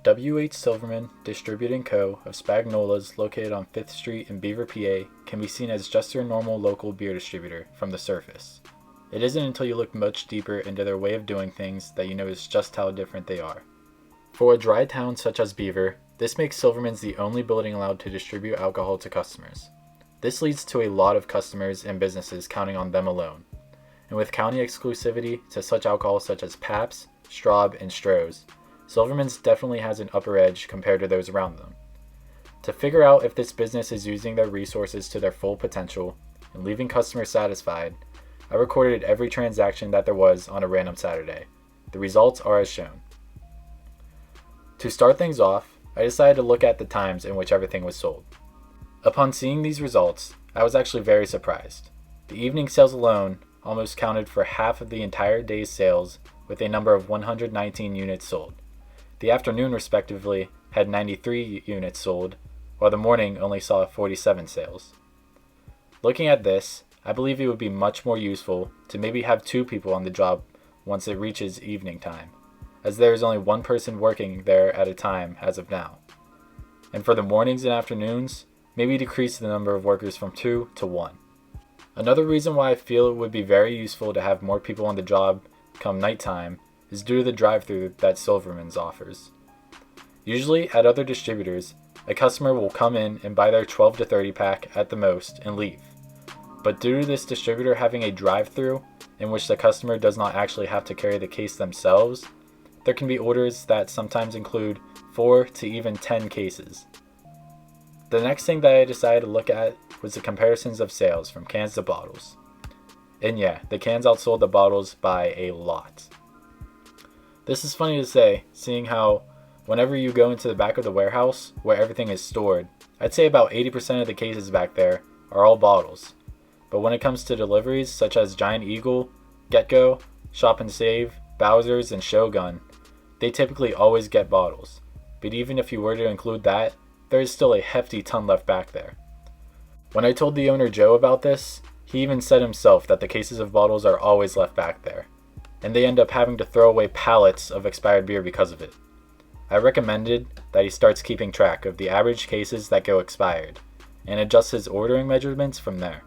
W.H. Silverman Distributing Co. of Spagnola's, located on 5th Street in Beaver, PA, can be seen as just your normal local beer distributor from the surface. It isn't until you look much deeper into their way of doing things that you notice just how different they are. For a dry town such as Beaver, this makes Silverman's the only building allowed to distribute alcohol to customers. This leads to a lot of customers and businesses counting on them alone. And with county exclusivity to such alcohol such as Pabst, Straub, and Stroh's, Silverman's definitely has an upper edge compared to those around them. To figure out if this business is using their resources to their full potential and leaving customers satisfied, I recorded every transaction that there was on a random Saturday. The results are as shown. To start things off, I decided to look at the times in which everything was sold. Upon seeing these results, I was actually very surprised. The evening sales alone almost counted for half of the entire day's sales, with a number of 119 units sold. The afternoon, respectively, had 93 units sold, while the morning only saw 47 sales. Looking at this, I believe it would be much more useful to maybe have 2 people on the job once it reaches evening time, as there is only 1 person working there at a time as of now. And for the mornings and afternoons, maybe decrease the number of workers from 2 to 1. Another reason why I feel it would be very useful to have more people on the job come nighttime is due to the drive-thru that Silverman's offers. Usually at other distributors, a customer will come in and buy their 12 to 30 pack at the most and leave. But due to this distributor having a drive-thru in which the customer does not actually have to carry the case themselves, there can be orders that sometimes include 4 to even 10 cases. The next thing that I decided to look at was the comparisons of sales from cans to bottles. And yeah, the cans outsold the bottles by a lot. This is funny to say, seeing how whenever you go into the back of the warehouse where everything is stored, I'd say about 80% of the cases back there are all bottles. But when it comes to deliveries such as Giant Eagle, Get-Go, Shop and Save, Bowser's, and Shogun, they typically always get bottles. But even if you were to include that, there is still a hefty ton left back there. When I told the owner Joe about this, he even said himself that the cases of bottles are always left back there, and they end up having to throw away pallets of expired beer because of it. I recommended that he starts keeping track of the average cases that go expired, and adjusts his ordering measurements from there.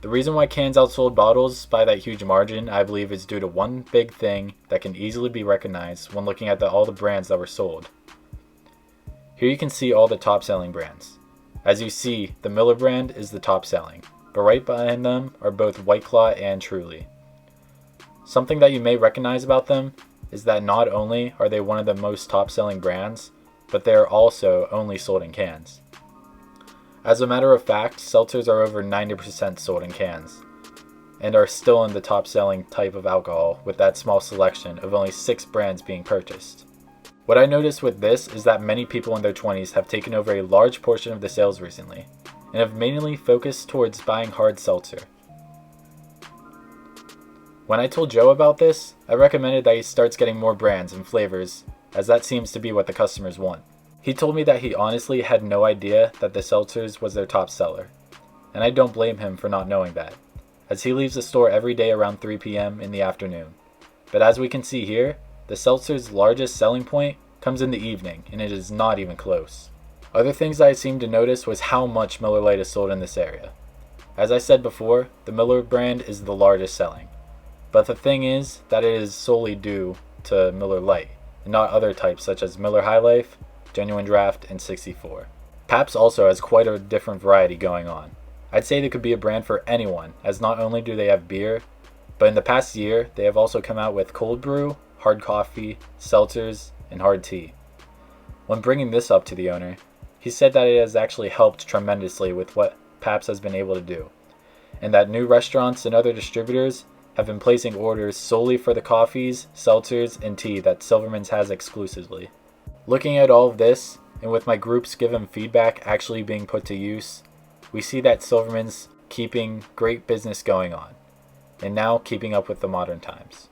The reason why cans outsold bottles by that huge margin, I believe, is due to one big thing that can easily be recognized when looking at all the brands that were sold. Here you can see all the top selling brands. As you see, the Miller brand is the top selling, but right behind them are both White Claw and Truly. Something that you may recognize about them is that not only are they one of the most top selling brands, but they are also only sold in cans. As a matter of fact, seltzers are over 90% sold in cans, and are still in the top selling type of alcohol with that small selection of only 6 brands being purchased. What I noticed with this is that many people in their 20s have taken over a large portion of the sales recently, and have mainly focused towards buying hard seltzer. When I told Joe about this, I recommended that he starts getting more brands and flavors, as that seems to be what the customers want. He told me that he honestly had no idea that the seltzers was their top seller, and I don't blame him for not knowing that, as he leaves the store every day around 3 p.m. in the afternoon. But as we can see here, the seltzer's largest selling point comes in the evening, and it is not even close. Other things I seemed to notice was how much Miller Lite is sold in this area. As I said before, the Miller brand is the largest selling, but the thing is that it is solely due to Miller Lite, and not other types such as Miller High Life, Genuine Draft, and 64. Pabst also has quite a different variety going on. I'd say they could be a brand for anyone, as not only do they have beer, but in the past year, they have also come out with cold brew, hard coffee, seltzers, and hard tea. When bringing this up to the owner, he said that it has actually helped tremendously with what Pabst has been able to do, and that new restaurants and other distributors have been placing orders solely for the coffees, seltzers, and tea that Silverman's has exclusively. Looking at all of this, and with my group's given feedback actually being put to use, we see that Silverman's keeping great business going on, and now keeping up with the modern times.